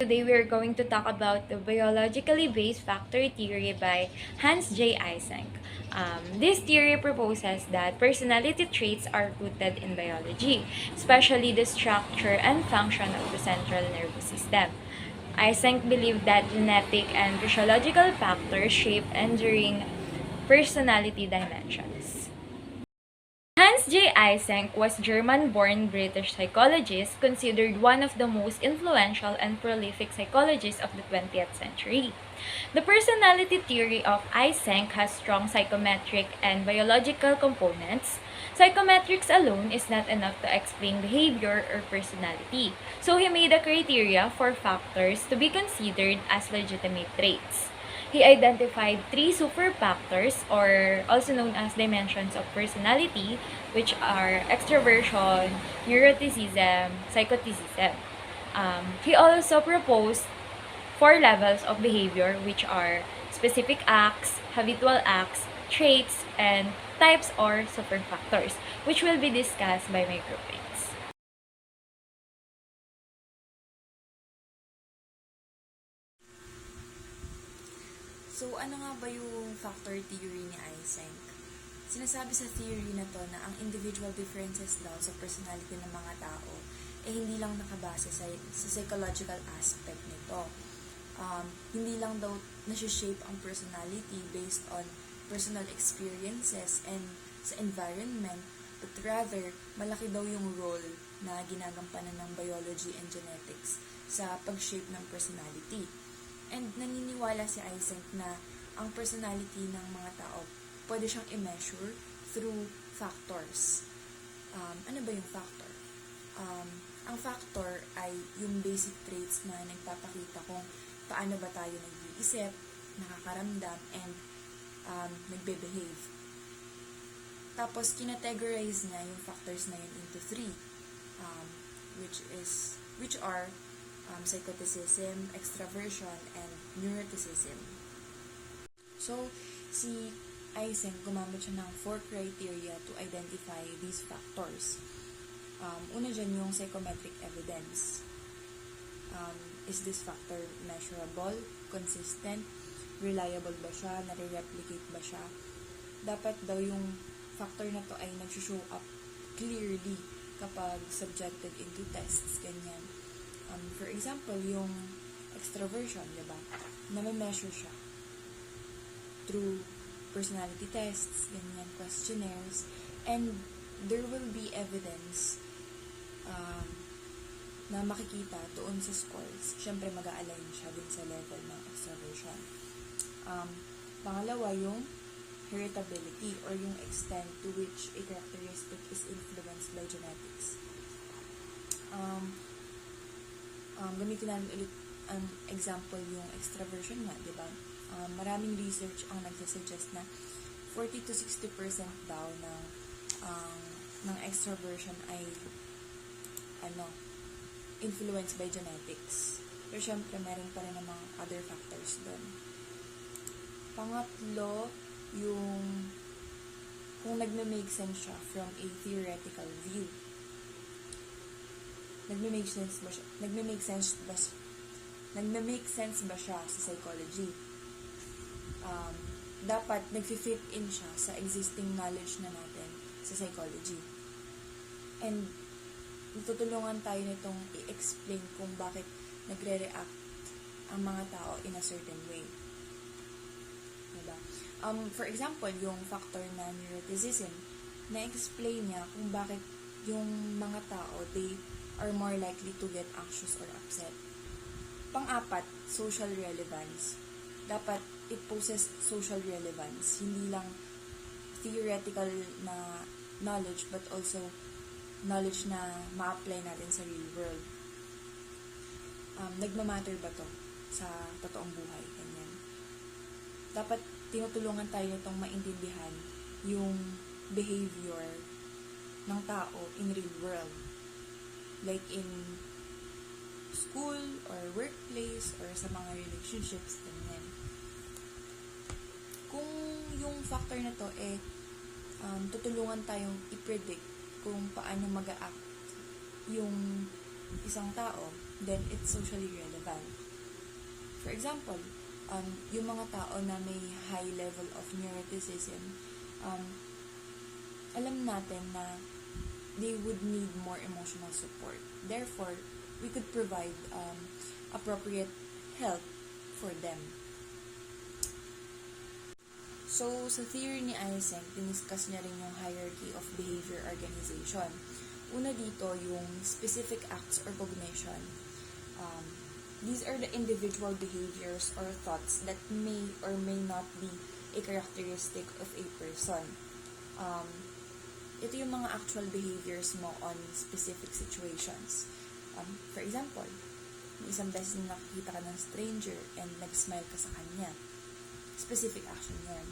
Today we are going to talk about the biologically based factor theory by Hans J. Eysenck. This theory proposes that personality traits are rooted in biology, especially the structure and function of the central nervous system. Eysenck believed that genetic and physiological factors shape enduring personality dimensions. Hans J. Eysenck was a German-born British psychologist considered one of the most influential and prolific psychologists of the 20th century. The personality theory of Eysenck has strong psychometric and biological components. Psychometrics alone is not enough to explain behavior or personality, so he made a criteria for factors to be considered as legitimate traits. He identified three superfactors, or also known as dimensions of personality, which are extroversion, neuroticism, psychoticism. He also proposed four levels of behavior, which are specific acts, habitual acts, traits, and types or superfactors, which will be discussed by my groupmates. So, ano nga ba yung factor theory ni Eysenck? Sinasabi sa theory na to na ang individual differences daw sa personality ng mga tao hindi lang nakabase sa psychological aspect nito. Hindi lang daw nasi-shape ang personality based on personal experiences and sa environment, but rather, malaki daw yung role na ginagampanan ng biology and genetics sa pag-shape ng personality. And naniniwala si Eysenck na ang personality ng mga tao pwede siyang i-measure through factors. Ano ba yung factor? Ang factor ay yung basic traits na nagpapakita kung paano ba tayo nag-iisip, nakakaramdam, and nagbe-behave. Tapos, kinategorize niya yung factors na yun into three, which are psychoticism, extraversion, and neuroticism. So, si Eysenck gumamit siya ng 4 criteria to identify these factors. Una dyan yung psychometric evidence. Is this factor measurable, consistent, reliable ba siya, nare-replicate ba siya? Dapat daw yung factor na to ay nag-show up clearly kapag subjected into tests, ganyan. For example, yung extroversion, diba? Na-measure siya through personality tests, ganyan, questionnaires, and there will be evidence na makikita doon sa scores. Siyempre, mag-a-align siya din sa level ng extroversion. Pangalawa, yung heritability or yung extent to which a characteristic is influenced by genetics. Gamitin natin ulit ang example yung extraversion nga, di ba? Maraming research ang nagsasuggest na 40 to 60% daw ng extraversion ay influenced by genetics. Pero syempre, meron pa rin namang other factors doon. Pangatlo, yung kung nagme-make sense siya from a theoretical view. Nagme-make sense ba siya sa psychology? Dapat nagfi-fit in siya sa existing knowledge na natin sa psychology. And tutulungan tayo nitong i-explain kung bakit nagre-react ang mga tao in a certain way. Diba? For example, yung factor na neuroticism, na-explain niya kung bakit yung mga tao, they are more likely to get anxious or upset. Pang-apat, social relevance. Dapat it possess social relevance. Hindi lang theoretical na knowledge, but also knowledge na ma-apply natin sa real world. Nagmamatter ba to sa totoong buhay? Ganyan. Dapat tinutulungan tayo nitong maintindihan yung behavior ng tao in real world. Like in school or workplace or sa mga relationships, ganyan. Kung yung factor na to tutulungan tayong i-predict kung paano mag-a-act yung isang tao, then it's socially relevant. relevant. For example, yung mga tao na may high level of neuroticism, um, alam natin na they would need more emotional support. Therefore, we could provide appropriate help for them. So, sa theory ni Eysenck, diniscuss niya rin yung hierarchy of behavior organization. Una dito, yung specific acts or cognition. These are the individual behaviors or thoughts that may or may not be a characteristic of a person. Ito yung mga actual behaviors mo on specific situations. For example, isang beses na nakikita ka ng stranger and nag-smile ka sa kanya. Specific action yan.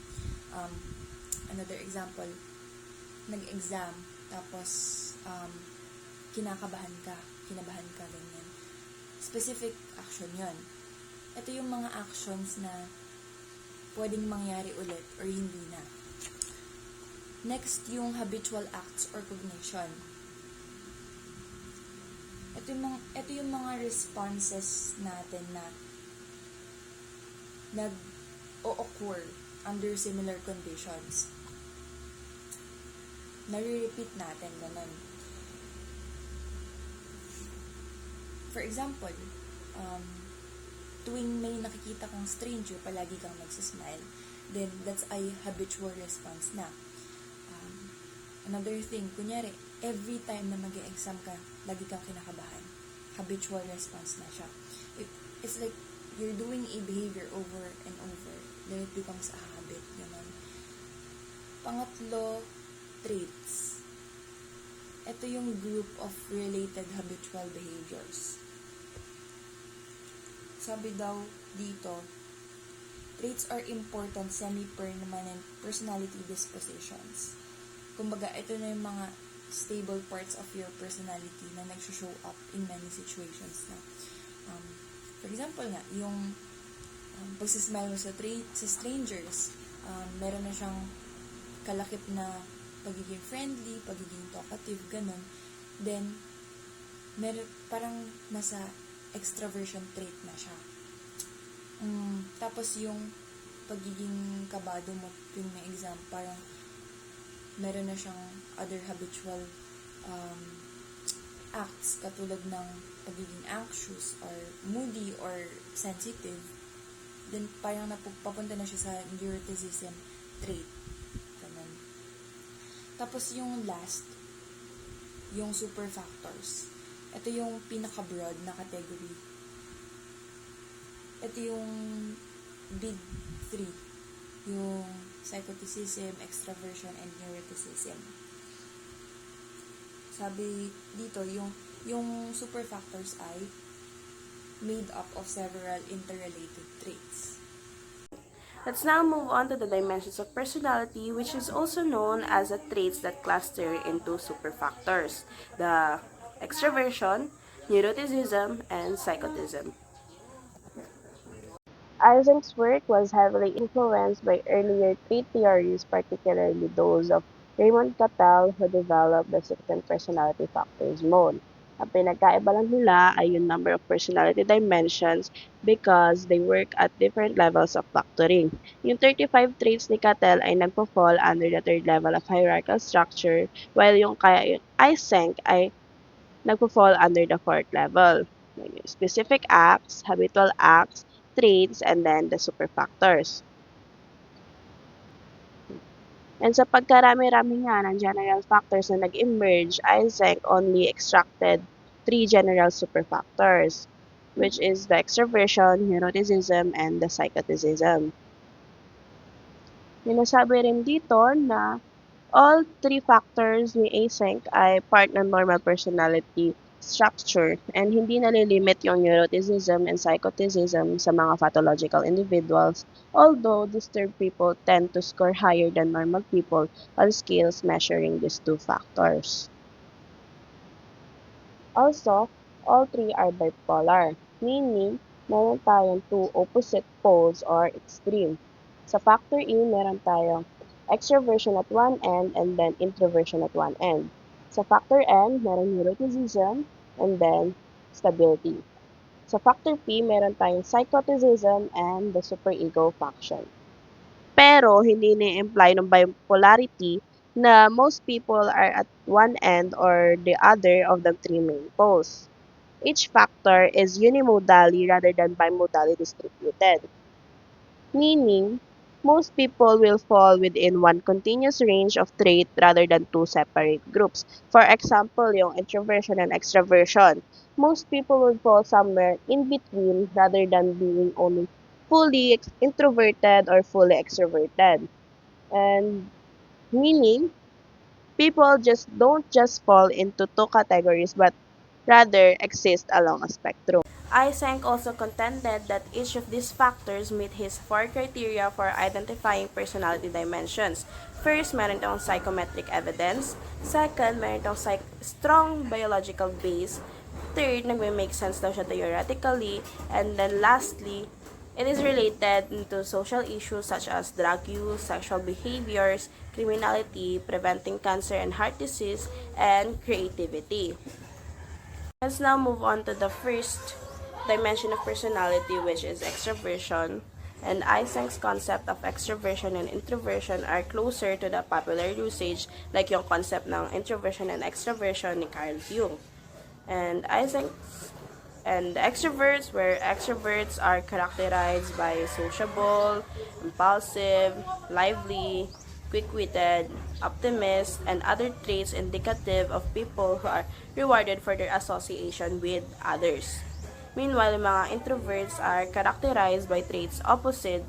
Another example, nag-exam, tapos kinabahan ka, ganyan. Specific action yon. Ito yung mga actions na pwedeng mangyari ulit or hindi na. Next, yung habitual acts or cognition. Ito yung mga responses natin na nag-o-occur under similar conditions. Nare-repeat natin, ganun. For example, tuwing may nakikita kang stranger, palagi kang nagsismile, then that's a habitual response na. Another thing, kunyari, every time na mag-e-exam ka, lagi kang kinakabahan. Habitual response na siya. It's like you're doing a behavior over and over, then it becomes a habit. Ganun. Pangatlo, traits. Ito yung group of related habitual behaviors. Sabi daw dito, traits are important semi-permanent personality dispositions. Kumbaga, ito na yung mga stable parts of your personality na nag-show up in many situations na. For example nga, yung pagsismile mo sa strangers, meron na siyang kalakip na pagiging friendly, pagiging talkative, ganun. Then, parang nasa extraversion trait na siya. Tapos yung pagiging kabado mo yung may exam, parang meron na siyang other habitual acts katulad ng pagiging anxious or moody or sensitive. Then parang papunta na siya sa neuroticism trait. Ganun. Tapos yung last, yung super factors. Ito yung pinaka-broad na category. Ito yung big three. Yung psychoticism, extraversion, and neuroticism. Sabi dito, yung super factors ay made up of several interrelated traits. Let's now move on to the dimensions of personality, which is also known as the traits that cluster into superfactors: the extroversion, neuroticism, and psychotism. Eysenck's work was heavily influenced by earlier trait theories, particularly those of Raymond Cattell, who developed the different personality factors mode. Ang pinagkaiba lang nila ay yung number of personality dimensions because they work at different levels of factoring. Yung 35 traits ni Cattell ay nagpo-fall under the third level of hierarchical structure, while yung kay Eysenck ay nagpo-fall under the fourth level. Specific acts, habitual acts, traits, and then the super factors. And sa pagkarami-rami nga ng general factors na nag-emerge, Eysenck only extracted 3 general super factors, which is the extroversion, neuroticism, and the psychoticism. Minasabi rin dito na all 3 factors ni Eysenck ay part ng normal personality structure and hindi nalilimit yung neuroticism and psychoticism sa mga pathological individuals, although disturbed people tend to score higher than normal people on scales measuring these 2 factors. Also, all 3 are bipolar, meaning meron tayong 2 opposite poles or extreme. Sa factor E, meron tayong extroversion at one end and then introversion at one end. Sa factor N, meron neuroticism and then stability. Sa factor P, meron tayong psychoticism and the superego faction. Pero hindi ni-imply ng bipolarity na most people are at one end or the other of the three main poles. Each factor is unimodally rather than bimodally distributed, meaning most people will fall within one continuous range of trait rather than two separate groups. For example, yung introversion and extroversion. Most people will fall somewhere in between rather than being only fully introverted or fully extroverted. And meaning, people just don't just fall into two categories but rather exist along a spectrum. Eysenck also contended that each of these factors meet his four criteria for identifying personality dimensions. First, meron itong psychometric evidence. Second, meron itong strong biological base. Third, nagme-make sense daw siya theoretically. And then lastly, it is related to social issues such as drug use, sexual behaviors, criminality, preventing cancer and heart disease, and creativity. Let's now move on to the first dimension of personality, which is extroversion. And Eysenck's concept of extroversion and introversion are closer to the popular usage, like yung concept ng introversion and extroversion ni Carl Jung. And Eysenck's and the extroverts, where extroverts are characterized by sociable, impulsive, lively, quick-witted, optimist, and other traits indicative of people who are rewarded for their association with others. Meanwhile, yung mga introverts are characterized by traits opposite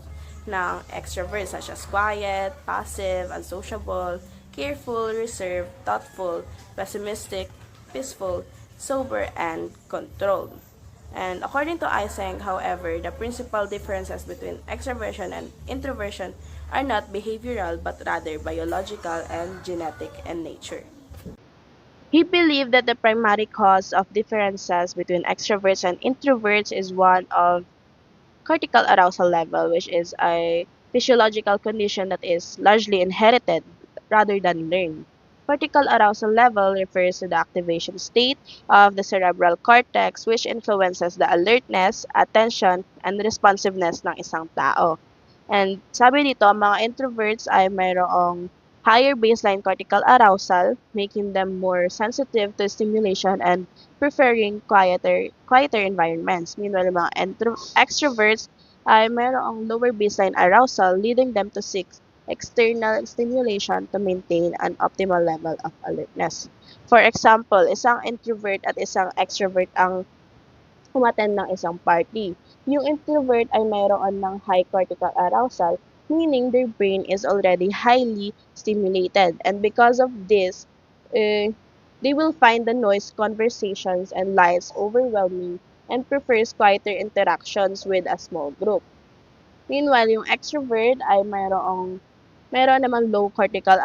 ng extroverts such as quiet, passive, unsociable, careful, reserved, thoughtful, pessimistic, peaceful, sober, and controlled. And according to Eysenck, however, the principal differences between extroversion and introversion are not behavioral but rather biological and genetic in nature. He believed that the primary cause of differences between extroverts and introverts is one of cortical arousal level, which is a physiological condition that is largely inherited rather than learned. Cortical arousal level refers to the activation state of the cerebral cortex which influences the alertness, attention, and responsiveness ng isang tao. And sabi dito, ang mga introverts ay mayroong higher baseline cortical arousal, making them more sensitive to stimulation and preferring quieter environments. Meanwhile, yung mga extroverts ay mayroong lower baseline arousal, leading them to seek external stimulation to maintain an optimal level of alertness. For example, isang introvert at isang extrovert ang umattend ng isang party. Yung introvert ay mayroon ng high cortical arousal, meaning their brain is already highly stimulated. And because of this, they will find the noise, conversations, and lights overwhelming and prefers quieter interactions with a small group. Meanwhile, yung extrovert ay meron namang low cortical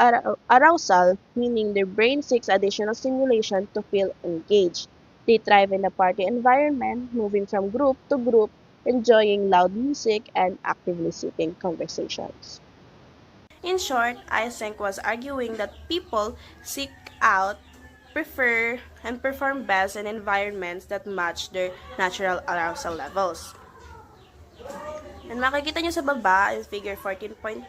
arousal, meaning their brain seeks additional stimulation to feel engaged. They thrive in a party environment, moving from group to group, enjoying loud music, and actively seeking conversations. In short, Eysenck was arguing that people seek out, prefer, and perform best in environments that match their natural arousal levels. And makikita nyo sa baba, in figure 14.3,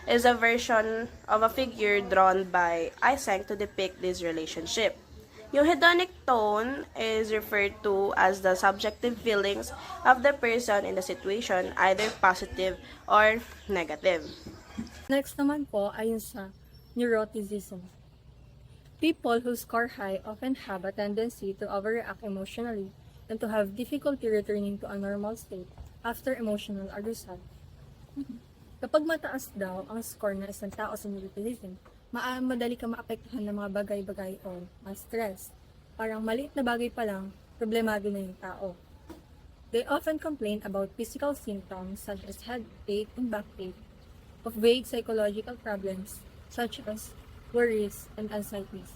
is a version of a figure drawn by Eysenck to depict this relationship. Yung hedonic tone is referred to as the subjective feelings of the person in the situation, either positive or negative. Next naman po ay yung sa neuroticism. People who score high often have a tendency to overreact emotionally and to have difficulty returning to a normal state after emotional arousal. Kapag mataas daw ang score ng isang tao sa neuroticism, madali ka maapektuhan ng mga bagay-bagay o stress. Parang maliit na bagay pa lang, problemado na yung tao. They often complain about physical symptoms such as headache and backache, of vague psychological problems such as worries and anxieties.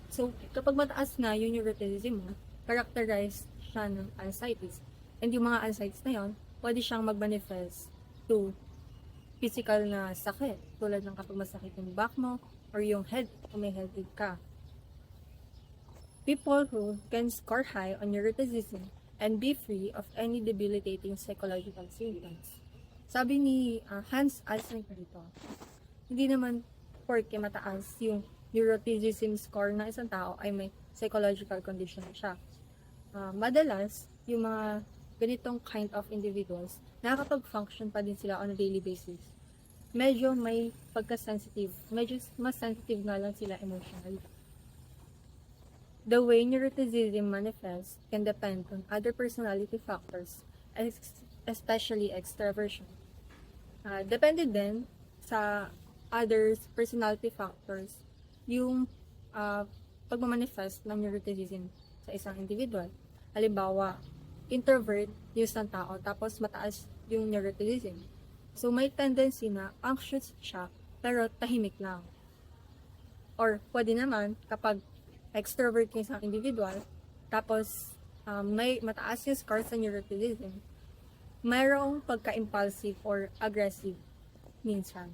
So, kapag mataas nga yung neuroticism mo, characterized siya ng anxieties. And yung mga anxieties na yun, pwede siyang mag-manifest to physical na sakit, tulad ng kapag masakit yung back mo or yung head kung may headache ka. People who can score high on neuroticism and be free of any debilitating psychological symptoms. Sabi ni Hans Eysenck dito, hindi naman porke mataas yung neuroticism score ng isang tao ay may psychological condition siya. Madalas, yung mga ganitong kind of individuals, nakakapag-function pa din sila on a daily basis. Medyo may pagka-sensitive, medyo mas sensitive nga lang sila emotionally. The way neuroticism manifests can depend on other personality factors, especially extraversion. Depende din sa other personality factors yung pagmamanifest ng neuroticism sa isang individual. Halimbawa, introvert yung isang tao, tapos mataas yung neuroticism. So, may tendency na anxious siya, pero tahimik lang. Or, pwede naman, kapag extrovert yung isang individual, tapos may mataas yung score sa neuroticism, mayroong pagka-impulsive or aggressive minsan.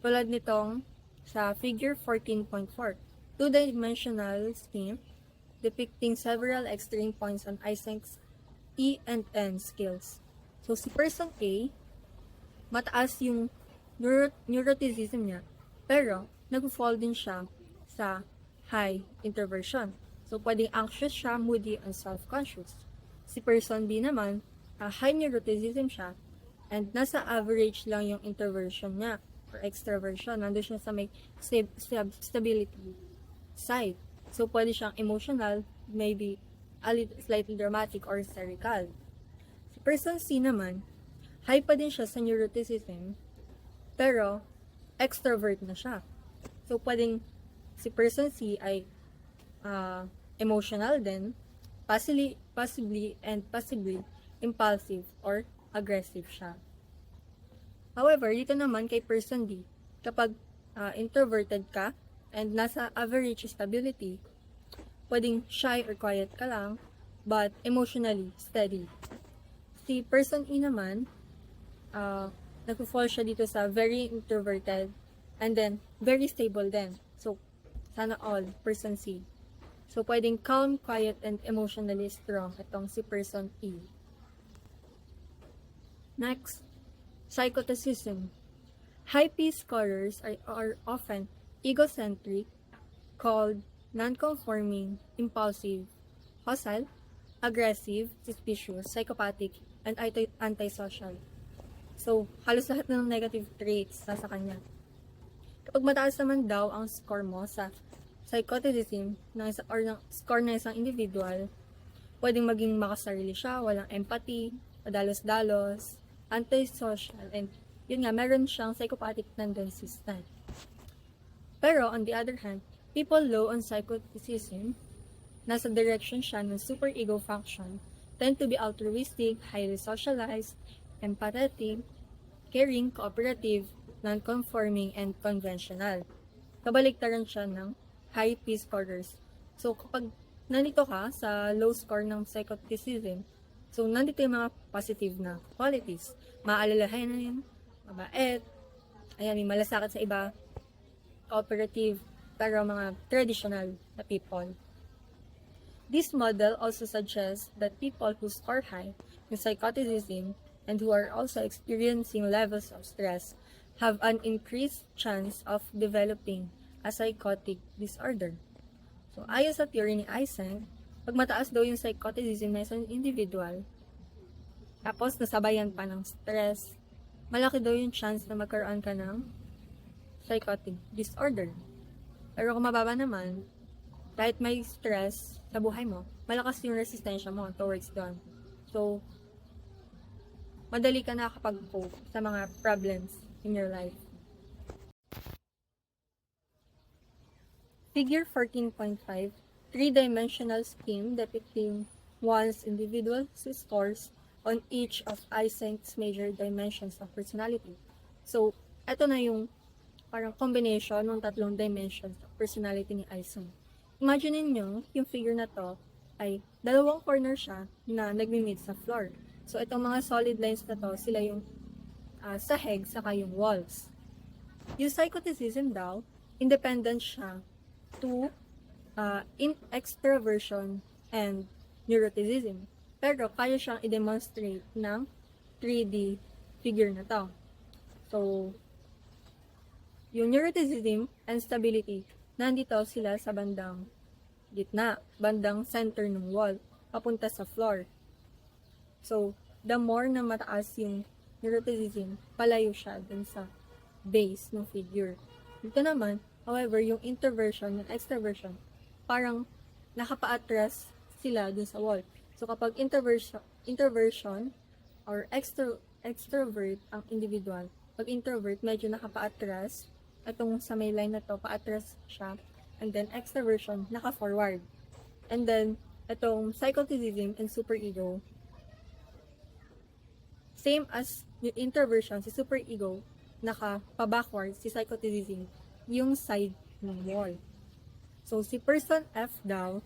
Tulad nitong sa figure 14.4, two-dimensional scheme depicting several extreme points on Eysenck's E and N scales. So, si person A, mataas yung neuroticism niya, pero nag-fall din siya sa high introversion. So, pwedeng anxious siya, moody, and self-conscious. Si person B naman, high neuroticism siya, and nasa average lang yung introversion niya, or extroversion. Nandun siya sa may stability side. So, pwede siyang emotional, maybe a little, slightly dramatic, or hysterical. Si person C naman, high pa din siya sa neuroticism, pero extrovert na siya. So, pwedeng si person C ay emotional din, possibly impulsive or aggressive siya. However, dito naman kay person B, kapag introverted ka and nasa average stability, pwedeng shy or quiet ka lang, but emotionally steady. Si person E naman, nag-fall siya dito sa very introverted and then very stable din. So, sana all, person C. So, pwedeng calm, quiet, and emotionally strong itong si person E. Next, psychoticism. High P scorers are often egocentric, called non-conforming, impulsive, hostile, aggressive, suspicious, psychopathic, and antisocial. So, halos lahat ng negative traits nasa kanya. Kapag mataas naman daw ang score mo sa psychoticism or ng score ng isang individual, pwedeng maging makasarili siya, walang empathy, madalos-dalos, antisocial, and yun nga, meron siyang psychopathic tendencies na. Pero, on the other hand, people low on psychoticism, nasa direction siya ng superego function, tend to be altruistic, highly socialized, empathetic, caring, cooperative, non-conforming, and conventional. Kabaliktaran siya ng high P scorers. So, kapag nandito ka sa low score ng psychoticism, so, nandito yung mga positive na qualities. Maalalahanin, mabait, ayan, may malasakit sa iba, cooperative, pero mga traditional na people. This model also suggests that people who score high in psychoticism and who are also experiencing levels of stress have an increased chance of developing a psychotic disorder. So, ayon sa theory ni Eysenck, pag mataas daw yung psychoticism na isang individual, tapos nasabayan pa ng stress, malaki daw yung chance na magkaroon ka ng psychotic disorder. Pero kung mababa naman, kahit may stress sa buhay mo, malakas yung resistensya mo towards doon. So, madali ka nakakapag-cope sa mga problems in your life. Figure 14.5, three-dimensional scheme depicting one's individual scores on each of Eysenck's major dimensions of personality. So, ito na yung parang combination ng tatlong dimensions of personality ni Eysenck. Imagine niyo yung figure na to ay dalawang corner siya na nagmi-meet sa floor. So, itong mga solid lines na to, sila yung sahig saka yung walls. Yung psychoticism daw, independent siya to in extraversion and neuroticism. Pero kaya siyang i-demonstrate ng 3D figure na to. So, yung neuroticism and stability, nandito sila sa bandang gitna, bandang center ng wall, papunta sa floor. So, the more na mataas yung neuroticism, palayo siya dun sa base ng figure. Dito naman, however, yung introversion and extroversion, parang nakapa-atras sila dun sa wall. So, kapag introversion or extrovert ang individual, pag introvert, medyo nakapa-atras, atong sa may line na to, pa-atras siya, and then extroversion, naka-forward. And then, itong psychoticism and superego, same as yung introversion, si superego, naka-pa-backward, si psychoticism, yung side ng wall. So, si person F daw,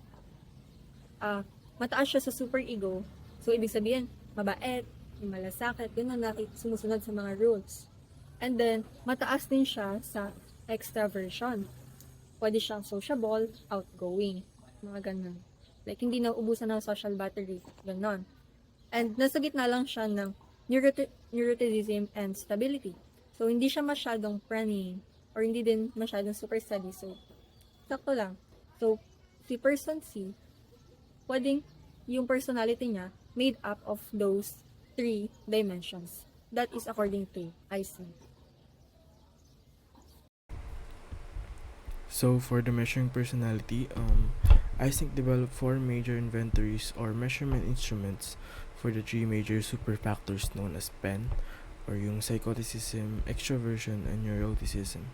mataas siya sa superego. So, ibig sabihin, mabait, malasakit, yun ang sumusunod sa mga rules. And then, mataas din siya sa extraversion. Pwede siyang sociable, outgoing, mga ganun. Like, hindi na ubusan ng social battery, ganun. And nasa gitna lang siya ng neuroticism and stability. So, hindi siya masyadong praying, or hindi din masyadong super steady. So, sakto lang. So, si person C, pwedeng yung personality niya made up of those 3 dimensions. That is according to Eysenck. So for the measuring personality, Eysenck developed 4 major inventories or measurement instruments for the 3 major super factors known as PEN, or yung psychoticism, extroversion, and neuroticism.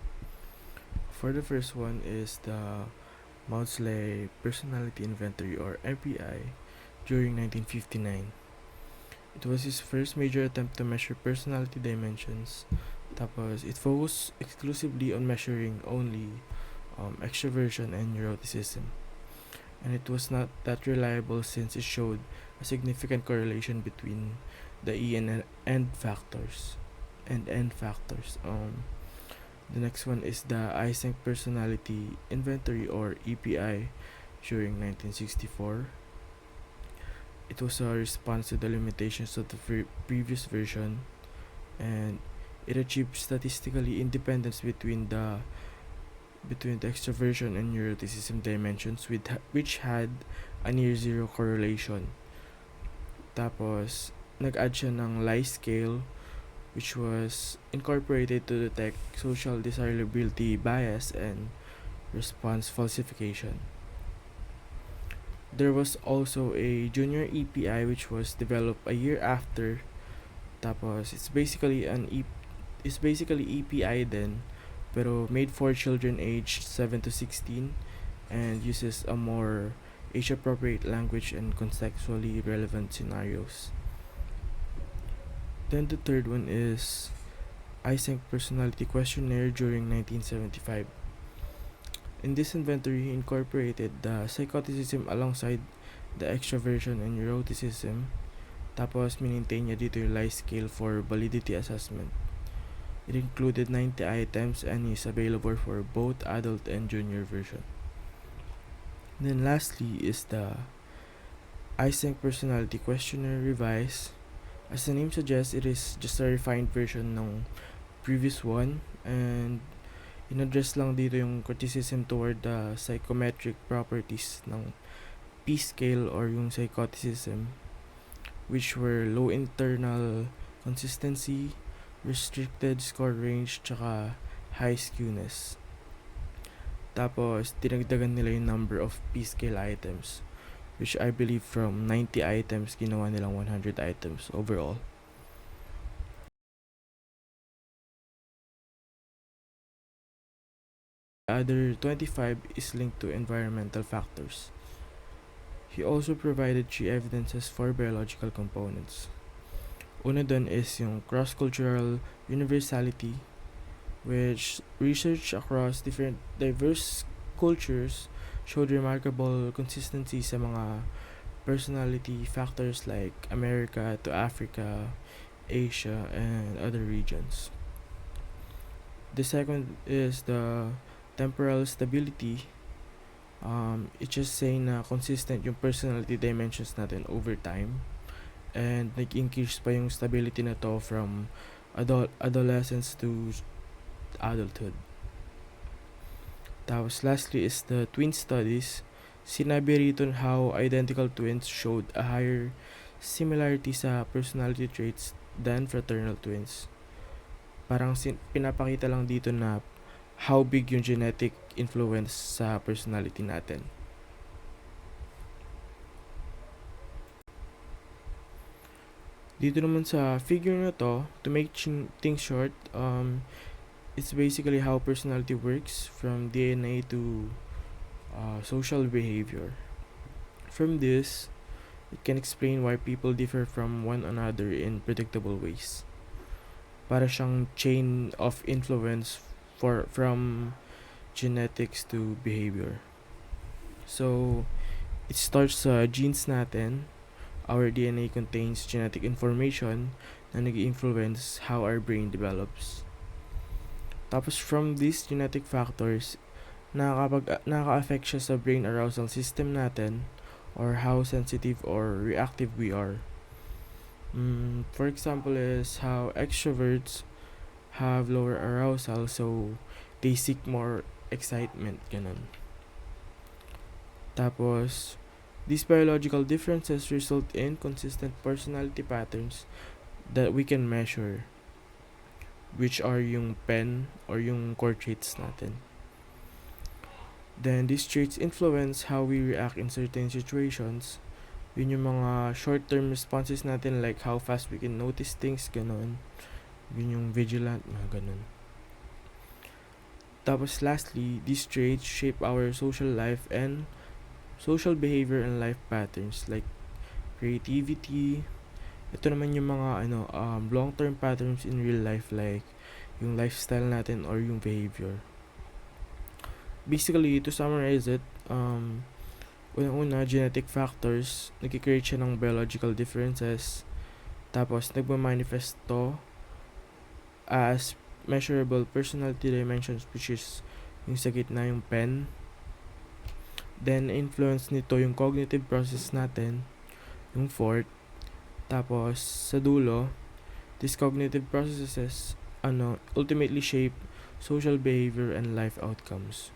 For the first one is the Maudsley Personality Inventory, or MPI, during 1959. It was his first major attempt to measure personality dimensions. Tapos, it focused exclusively on measuring only extroversion and neuroticism. And it was not that reliable since it showed a significant correlation between the E and N factors. The next one is the Eysenck Personality Inventory, or EPI, during 1964. It was a response to the limitations of the previous version, and it achieved statistically independence between the extroversion and neuroticism dimensions, which had a near zero correlation. Tapos, nag-add siya ng Lie scale, which was incorporated to detect social desirability bias and response falsification. There was also a junior EPI which was developed a year after. Tapos it's basically EPI then, pero made for children aged 7 to 16 and uses a more age-appropriate language and contextually relevant scenarios. Then the third one is Eysenck Personality Questionnaire during 1975. In this inventory, he incorporated the psychoticism alongside the extroversion and neuroticism. Tapos, maintain niya dito yung Lie scale for validity assessment. It included 90 items and is available for both adult and junior version. Then lastly is the Eysenck Personality Questionnaire Revised. As the name suggests, it is just a refined version ng previous one, and in-address lang dito yung criticism toward the psychometric properties ng P scale or yung psychoticism, which were low internal consistency, restricted score range, tsaka high skewness. Tapos, dinagdagan nila yung number of P scale items, which I believe from 90 items, ginawa nilang 100 items overall. The other 25 is linked to environmental factors. He also provided 3 evidences for biological components. Una dun is yung cross-cultural universality, which research across different diverse cultures showed remarkable consistency sa mga personality factors like America to Africa, Asia, and other regions. The second is the temporal stability, It's just saying na consistent yung personality dimensions natin over time, and nag-increase pa yung stability na to from adolescence to adulthood. Tapos lastly is the twin studies. Sinabi rito how identical twins showed a higher similarity sa personality traits than fraternal twins. Parang pinapakita lang dito na how big yung genetic influence sa personality natin. Dito naman sa figure na to, to make things short, it's basically how personality works from DNA to social behavior. From this, it can explain why people differ from one another in predictable ways. Para siyang chain of influence from genetics to behavior. So, it starts sa genes natin. Our DNA contains genetic information na nag-influence how our brain develops. Tapos from these genetic factors, nakaka-affect siya sa brain arousal system natin, or how sensitive or reactive we are. For example is how extroverts have lower arousal, so they seek more excitement, ganun. Tapos, these biological differences result in consistent personality patterns that we can measure, which are yung PEN or yung core traits natin. Then, these traits influence how we react in certain situations. Yun yung mga short-term responses natin, like how fast we can notice things, ganun. Yun yung vigilant, mga ganun. Tapos lastly, these traits shape our social life and social behavior and life patterns, like creativity. Ito naman yung mga long-term patterns in real life, like yung lifestyle natin or yung behavior. Basically, to summarize it, unang-una, genetic factors, nag-create siya ng biological differences. Tapos, nagmamanifest to as measurable personality dimensions, which is yung sa gitna yung PEN. Then, influence nito yung cognitive process natin, yung fourth. Tapos, sa dulo, these cognitive processes ultimately shape social behavior and life outcomes,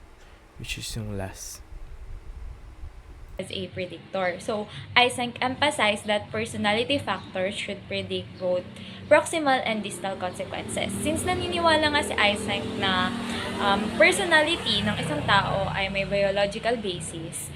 which is yung last. As a predictor. So, Eysenck emphasized that personality factors should predict both proximal and distal consequences. Since naniniwala nga si Eysenck na personality ng isang tao ay may biological basis,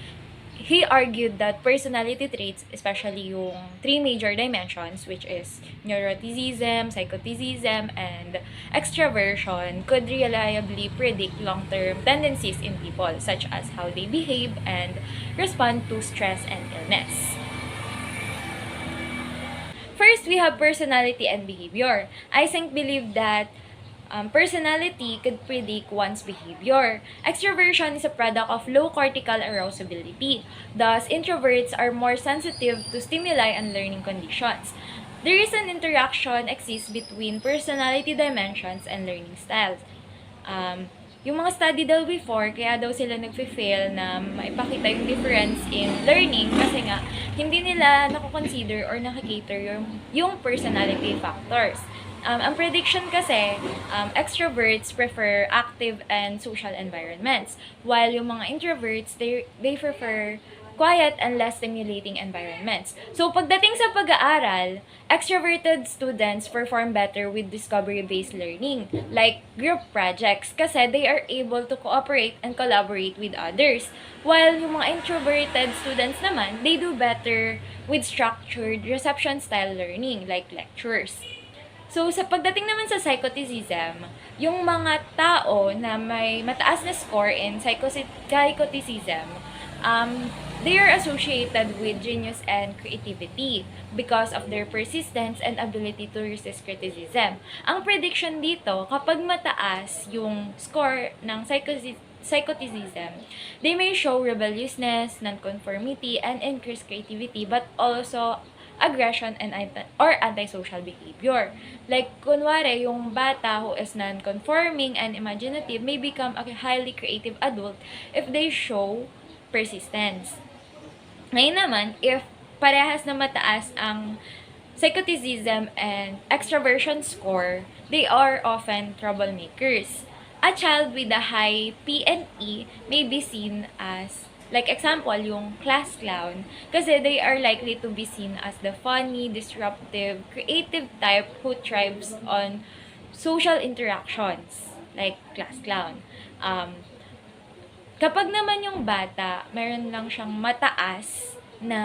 he argued that personality traits, especially yung three major dimensions, which is neuroticism, psychoticism, and extraversion, could reliably predict long-term tendencies in people, such as how they behave and respond to stress and illness. First, we have personality and behavior. Eysenck believed that personality could predict one's behavior. Extroversion is a product of low cortical arousability. Thus, introverts are more sensitive to stimuli and learning conditions. There is an interaction exists between personality dimensions and learning styles. Yung mga study daw before, kaya daw sila nagfe-fail na maipakita yung difference in learning kasi nga hindi nila nako-consider or nakikater yung personality factors. Ang prediction kasi, extroverts prefer active and social environments, while yung mga introverts, they prefer quiet and less stimulating environments. So, pagdating sa pag-aaral, extroverted students perform better with discovery-based learning, like group projects, kasi they are able to cooperate and collaborate with others. While yung mga introverted students naman, they do better with structured reception-style learning, like lectures. So, sa pagdating naman sa psychoticism, yung mga tao na may mataas na score in psychoticism, they are associated with genius and creativity because of their persistence and ability to resist criticism. Ang prediction dito, kapag mataas yung score ng psychoticism, they may show rebelliousness, nonconformity, and increased creativity, but also aggression and antisocial behavior. Like, kunwari, yung bata who is non-conforming and imaginative may become a highly creative adult if they show persistence. Ngayon naman, if parehas na mataas ang psychoticism and extroversion score, they are often troublemakers. A child with a high PNE may be seen as, like example, yung class clown, kasi they are likely to be seen as the funny, disruptive, creative type who thrives on social interactions, like class clown. Kapag naman yung bata, meron lang siyang mataas na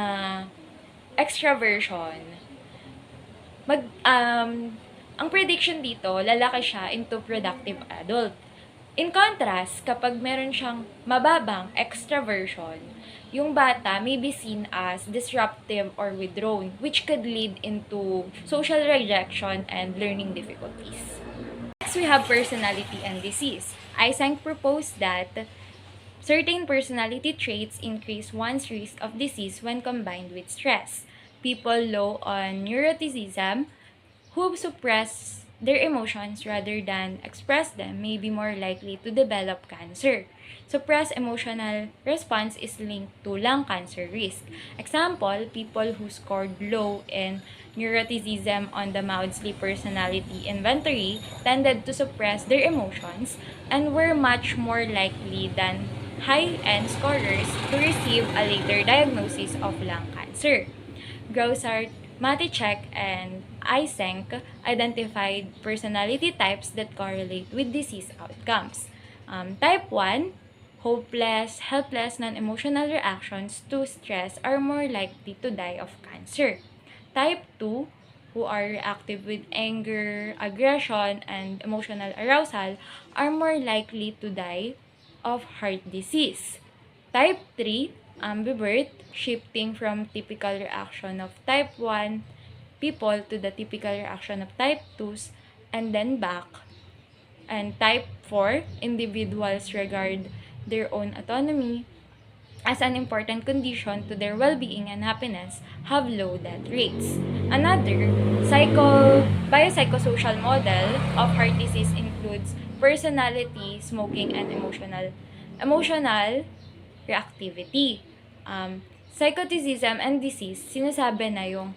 extraversion, ang prediction dito, lalaki siya into productive adult. In contrast, kapag meron siyang mababang extraversion, yung bata may be seen as disruptive or withdrawn, which could lead into social rejection and learning difficulties. Next, we have personality and disease. Eysenck proposed that certain personality traits increase one's risk of disease when combined with stress. People low on neuroticism who suppress their emotions rather than express them may be more likely to develop cancer. Suppressed emotional response is linked to lung cancer risk. Example, people who scored low in neuroticism on the Maudsley personality inventory tended to suppress their emotions and were much more likely than high-end scorers to receive a later diagnosis of lung cancer. Grossart, Matichek, and Eysenck identified personality types that correlate with disease outcomes. Type 1, hopeless, helpless, non-emotional reactions to stress are more likely to die of cancer. Type 2, who are reactive with anger, aggression, and emotional arousal, are more likely to die of heart disease. Type 3, ambivert, shifting from typical reaction of type 1 people to the typical reaction of type 2s and then back. And type 4, individuals regard their own autonomy as an important condition to their well-being and happiness, have low death rates. Another biopsychosocial model of heart disease includes personality, smoking, and emotional reactivity. Psychoticism and disease, sinasabi na yung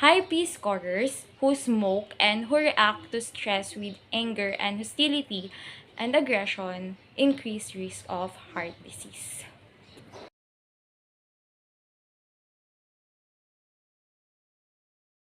high P scorers who smoke and who react to stress with anger and hostility and aggression increase risk of heart disease.